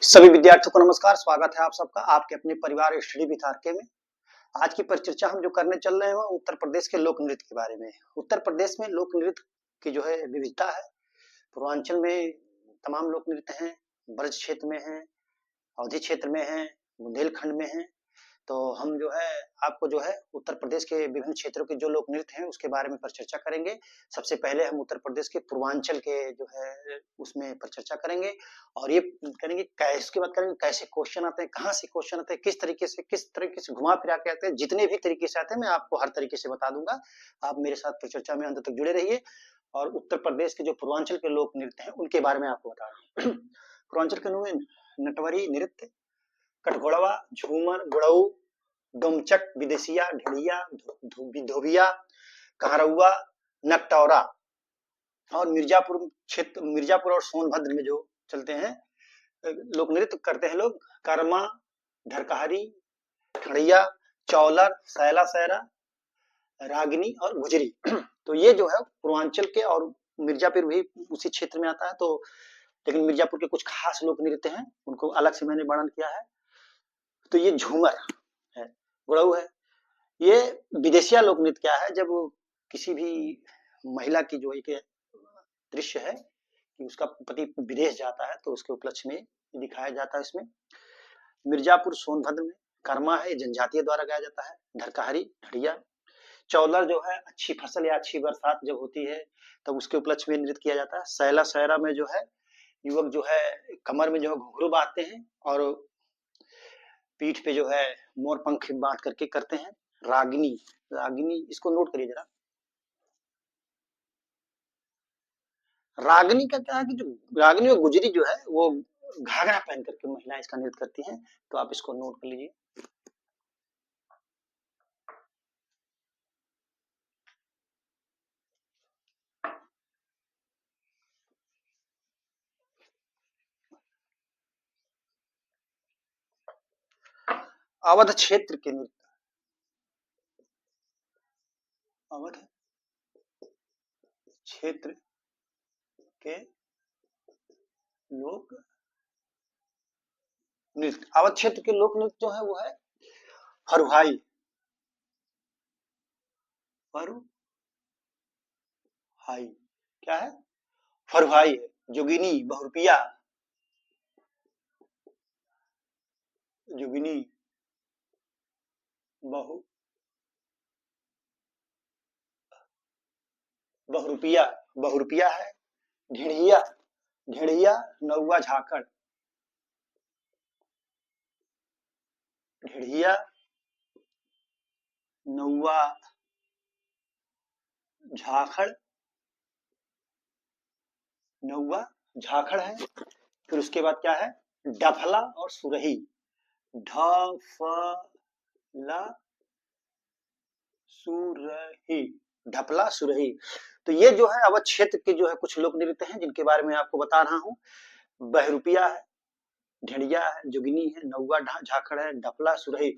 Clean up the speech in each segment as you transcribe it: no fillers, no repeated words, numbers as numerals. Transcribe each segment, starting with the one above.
सभी विद्यार्थियों को नमस्कार। स्वागत है आप सबका आपके अपने परिवार स्टडी विद आरके में। आज की परिचर्चा हम जो करने चल रहे हैं वो उत्तर प्रदेश के लोक नृत्य के बारे में। उत्तर प्रदेश में लोक नृत्य की जो है विविधता है। पूर्वांचल में तमाम लोक नृत्य हैं, ब्रज क्षेत्र में हैं, अवधि क्षेत्र में हैं, बुंदेलखंड में हैं। तो हम जो है आपको जो है उत्तर प्रदेश के विभिन्न क्षेत्रों के जो लोक नृत्य हैं उसके बारे में परिचर्चा करेंगे। सबसे पहले हम उत्तर प्रदेश के पूर्वांचल के जो है उसमें परिचर्चा करेंगे और ये करेंगे कैसे की बात करेंगे, कैसे क्वेश्चन आते हैं, कहाँ से क्वेश्चन आते हैं, किस तरीके से घुमा फिरा के आते हैं। जितने भी तरीके से आते हैं मैं आपको हर तरीके से बता दूंगा। आप मेरे साथ परिचर्चा में अंत तक जुड़े रहिए और उत्तर प्रदेश के जो पूर्वांचल के लोक नृत्य हैं उनके बारे में आपको बता रहा हूँ। पूर्वांचल के नटवरी नृत्य, कटघोड़वा, झूमर, गुड़ऊ, डोमचक, विदेशिया, ढिड़िया, धोबिया, कहरौआ, नकटौरा और मिर्जापुर और सोनभद्र में जो चलते हैं लोक नृत्य करते हैं लोग। कर्मा, ढरकहरी, ठड़िया, चौलर, सैला सैरा, रागिनी और गुजरी। तो ये जो है पूर्वांचल के और मिर्जापुर भी उसी क्षेत्र में आता है। तो लेकिन मिर्जापुर के कुछ खास लोक नृत्य हैं उनको अलग से मैंने वर्णन किया है। तो ये झूमर है, गुड़ऊ है। ये विदेशिया लोक नृत्य क्या है, जब किसी भी महिला की जो एक दृश्य है कि उसका पति विदेश जाता है तो उसके उपलक्ष्य में दिखाया जाता है। इसमें मिर्जापुर सोनभद्र में कर्मा है, जनजातीय द्वारा गाया जाता है। ढरकहरी, ढड़िया, चौलर जो है अच्छी फसल या अच्छी बरसात जब होती है तब उसके उपलक्ष्य में नृत्य किया जाता है। सैला सैरा में जो है युवक जो है कमर में जो है घुंघरू बांधते हैं और पीठ पे जो है मोर पंख बांध करके करते हैं। रागिनी, रागिनी इसको नोट करिए जरा। रागिनी का क्या है कि जो रागिनी और गुजरी जो है वो घाघरा पहन करके महिलाएं इसका नृत्य करती हैं। तो आप इसको नोट कर लीजिए। अवध क्षेत्र के नृत्य, अवध क्षेत्र के लोक नृत्य, अवध क्षेत्र के लोक नृत्य जो है वो है फरुहाई, फरुहाई क्या है, फरुहाई है। जोगिनी, बहुरूपिया, जोगिनी, बहुरूपिया, बहुरूपिया है। ढिड़िया, ढिड़िया, नौवा झाकड़, ढिड़िया, नौवा झाखड़, नौवा झाखड़ है। फिर उसके बाद क्या है, डफला और सुरही, ढफला सुरही, ढपला सुरही। तो ये जो है अवध क्षेत्र के जो है कुछ लोक नृत्य हैं जिनके बारे में आपको बता रहा हूँ। बहरूपिया है, ढिड़िया है, जोगिनी है, नौवा झाखड़ है, ढपला सुरही।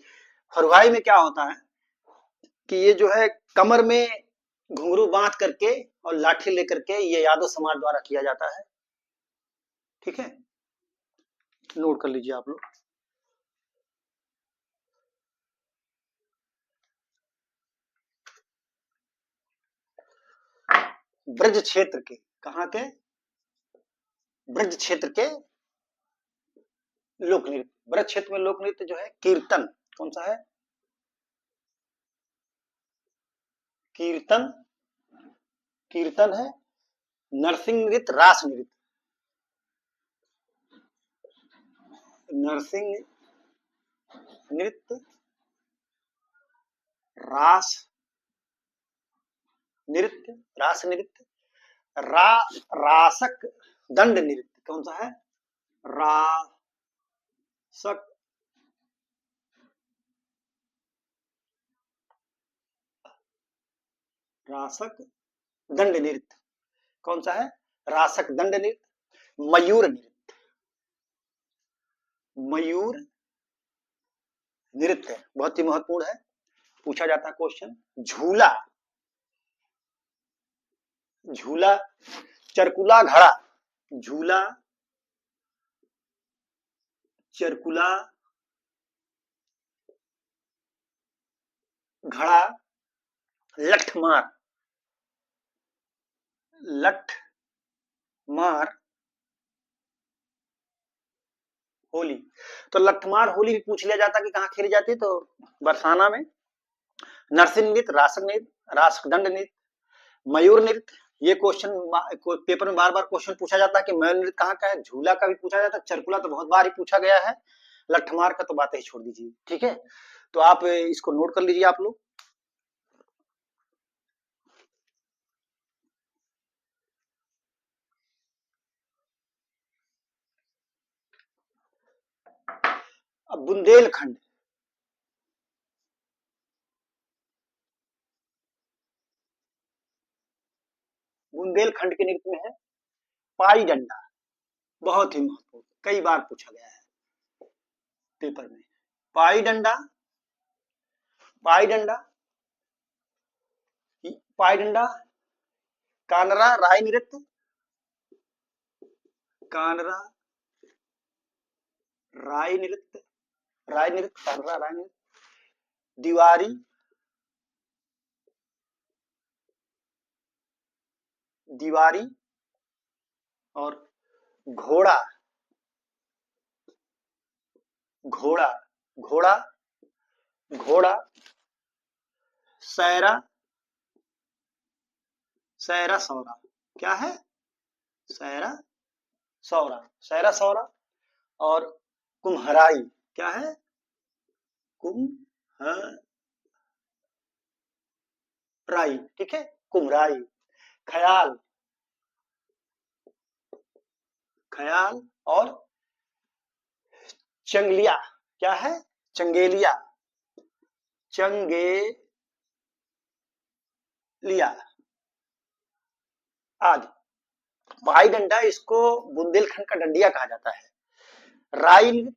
फरुहाई में क्या होता है कि ये जो है कमर में घुंघरू बांध करके और लाठी लेकर के ये यादव समाज द्वारा किया जाता है। ठीक है, नोट कर लीजिए आप लोग। ब्रज क्षेत्र के, कहाँ के, ब्रज क्षेत्र के लोक नृत्य। ब्रज क्षेत्र में लोक नृत्य जो है कीर्तन, कौन सा है, कीर्तन, कीर्तन है। नरसिंह नृत्य, रास नृत्य, नरसिंह नृत्य, रास नृत्य, रास नृत्य, रासक दंड नृत्य, कौन सा है, रासक, रासक दंड नृत्य, कौन सा है, रासक दंड नृत्य। मयूर नृत्य, मयूर नृत्य बहुत ही महत्वपूर्ण है, पूछा जाता है क्वेश्चन। झूला, झूला, चरकुला घड़ा, झूला, चरकुला, घड़ा, लठमार। लठमार होली। तो लठमार होली भी पूछ लिया जाता कि कहाँ खेली जाती है, तो बरसाना में। नरसिंह नृत्य, रासक नृत्य, रासदंड नृत्य, मयूर नृत्य। ये क्वेश्चन पेपर में बार बार क्वेश्चन पूछा जाता है कि मयूर नृत्य कहाँ का है। झूला का भी पूछा जाता है, चरकुला तो बहुत बार ही पूछा गया है, लठमार का तो बातें ही छोड़ दीजिए। ठीक है, तो आप इसको नोट कर लीजिए आप लोग। अब बुंदेलखंड, बुंदेलखंड के नृत्य में है पाई डंडा। बहुत ही महत्वपूर्ण, कई बार पूछा गया है पेपर में। पाई डंडा, पाई डंडा, पाई डंडा, कानरा राय नृत्य, कानरा राय नृत्य, राय नृत्य, कानरा राय नृत्य, दीवारी, दीवारी, और घोड़ा, घोड़ा, घोड़ा, घोड़ा, सैरा, सैरा सौरा। क्या है? सैरा सौरा, सैरा सौरा, और कुम्हराई। क्या है? कुम्हराई। ठीक है, कुम्हराई। ख्याल, ख्याल, और चंगलिया। क्या है? चंगेलिया, चंगेलिया आदि। पाई डंडा, इसको बुंदेलखंड का डंडिया कहा जाता है। राई नृत्य,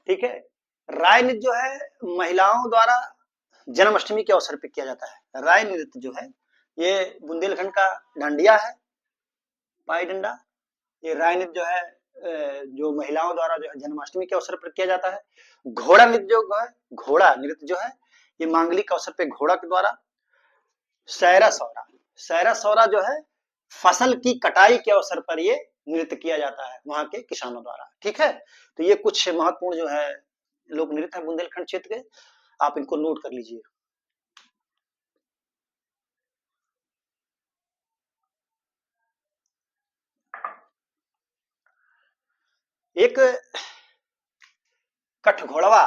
ठीक है, राय नृत्य जो है महिलाओं द्वारा जन्माष्टमी के अवसर पर किया जाता है। राय नृत्य जो है ये बुंदेलखंड का डांडिया है, पाई डंडा। ये राय नृत्य जो है जो महिलाओं द्वारा जो है जन्माष्टमी के अवसर पर किया जाता है। घोड़ा नृत्य जो है, घोड़ा नृत्य जो है ये मांगलिक अवसर पे घोड़ा के द्वारा। सैरा सौरा, सैरा सौरा जो है फसल की कटाई के अवसर पर ये नृत्य किया जाता है वहां के किसानों द्वारा। ठीक है, तो ये कुछ महत्वपूर्ण जो है लोक नृत्य है बुंदेलखंड क्षेत्र के, आप इनको नोट कर लीजिए। एक कठघोड़वा,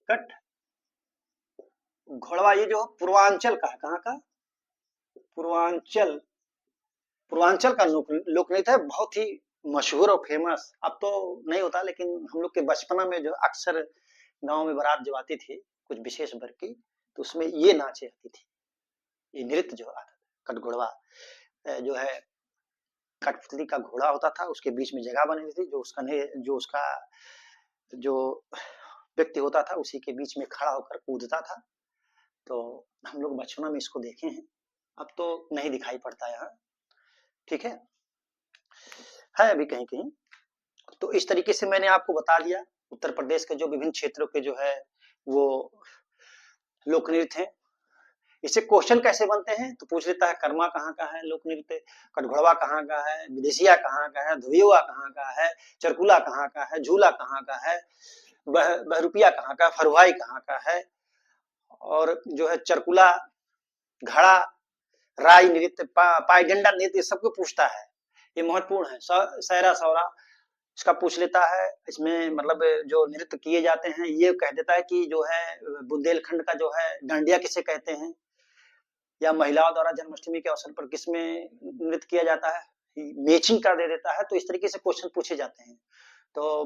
कठ घोड़वा, ये जो पूर्वांचल का है, कहाँ का? पूर्वांचल, पूर्वांचल का लोक नृत्य है, बहुत ही मशहूर और फेमस। अब तो नहीं होता, लेकिन हम लोग के बचपना में जो अक्सर गांव में बारात जब आती थी कुछ विशेष वर्ग की, तो उसमें ये नाचे आती थी, ये नृत्य जो आता था। कठघोड़वा जो है कठपुतली का घोड़ा होता था, उसके बीच में जगह बनी थी, जो उसका जो व्यक्ति होता था उसी के बीच में खड़ा होकर कूदता था। तो हम लोग बचपना में इसको देखे हैं, अब तो नहीं दिखाई पड़ता यहाँ। ठीक है अभी कहीं कहीं। तो इस तरीके से मैंने आपको बता दिया उत्तर प्रदेश के जो विभिन्न क्षेत्रों के जो है वो लोक नृत्य हैं। इससे क्वेश्चन कैसे बनते हैं, तो पूछ लेता है कर्मा कहाँ का है लोक नृत्य, कटघोड़वा कहाँ का है, विदेशिया कहाँ का है, धुवियुआ कहाँ का है, चरकुला कहाँ का है, झूला कहाँ का है, बहरूपिया कहाँ का, फरुहाई कहाँ का है, और जो है चरकुला, घड़ा, राई नृत्य, पाई डंडा नृत्य, सबको पूछता है। ये महत्वपूर्ण है। सैरा सौरा इसका पूछ लेता है, इसमें मतलब जो नृत्य किए जाते हैं ये कह देता है कि जो है बुंदेलखंड का जो है डांडिया किसे कहते हैं, या महिलाओं द्वारा जन्माष्टमी के अवसर पर किसमें नृत्य किया जाता है, मैचिंग कर दे देता है। तो इस तरीके से क्वेश्चन पूछे जाते हैं। तो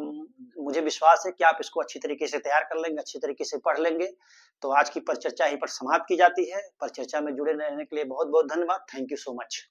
मुझे विश्वास है कि आप इसको अच्छी तरीके से तैयार कर लेंगे, अच्छी तरीके से पढ़ लेंगे। तो आज की परिचर्चा यहीं पर समाप्त की जाती है। परिचर्चा में जुड़े रहने के लिए बहुत बहुत धन्यवाद। Thank you so much.